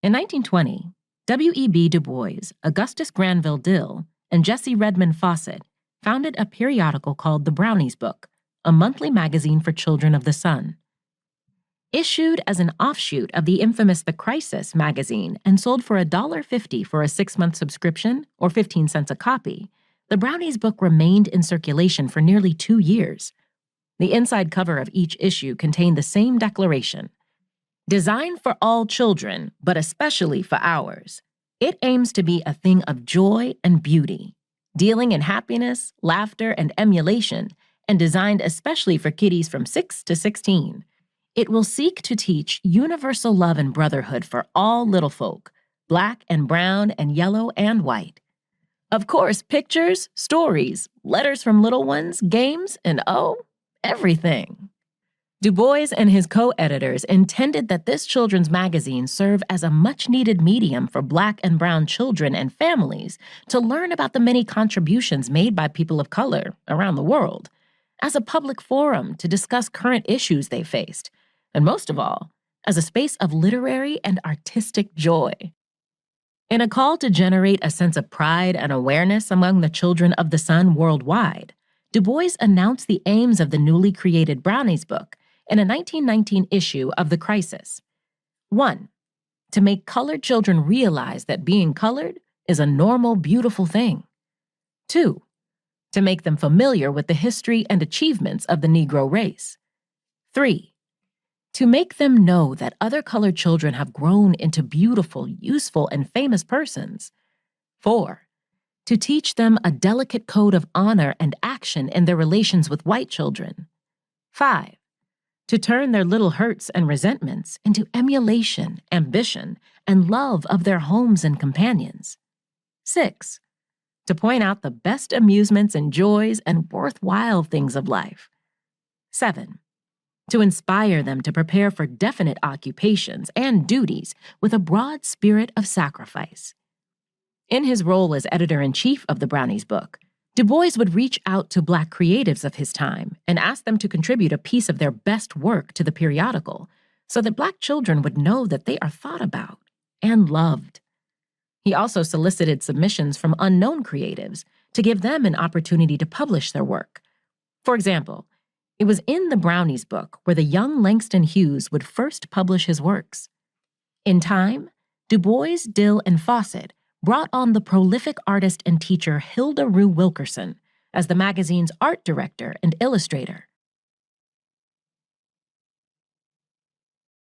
In 1920, W.E.B. Du Bois, Augustus Granville Dill, and Jessie Redmond Fawcett founded a periodical called the Brownies Book, a monthly magazine for children of the sun. Issued as an offshoot of the infamous The Crisis magazine and sold for $1.50 for a 6-month subscription or 15 cents a copy, the Brownies Book remained in circulation for nearly 2 years. The inside cover of each issue contained the same declaration: designed for all children, but especially for ours. It aims to be a thing of joy and beauty, dealing in happiness, laughter, and emulation, and designed especially for kiddies from 6 to 16. It will seek to teach universal love and brotherhood for all little folk, black and brown and yellow and white. Of course, pictures, stories, letters from little ones, games, and everything. Du Bois and his co-editors intended that this children's magazine serve as a much-needed medium for black and brown children and families to learn about the many contributions made by people of color around the world, as a public forum to discuss current issues they faced, and most of all, as a space of literary and artistic joy. In a call to generate a sense of pride and awareness among the children of the sun worldwide, Du Bois announced the aims of the newly created Brownies Book in a 1919 issue of The Crisis. 1. To make colored children realize that being colored is a normal, beautiful thing. 2. To make them familiar with the history and achievements of the Negro race. 3. To make them know that other colored children have grown into beautiful, useful, and famous persons. 4. To teach them a delicate code of honor and action in their relations with white children. 5. To turn their little hurts and resentments into emulation, ambition, and love of their homes and companions. 6. To point out the best amusements and joys and worthwhile things of life. 7. To inspire them to prepare for definite occupations and duties with a broad spirit of sacrifice. In his role as editor-in-chief of the Brownies Book, Du Bois would reach out to Black creatives of his time and ask them to contribute a piece of their best work to the periodical so that Black children would know that they are thought about and loved. He also solicited submissions from unknown creatives to give them an opportunity to publish their work. For example, it was in the Brownies Book where the young Langston Hughes would first publish his works. In time, Du Bois, Dill, and Fawcett brought on the prolific artist and teacher Hilda Rue Wilkerson as the magazine's art director and illustrator.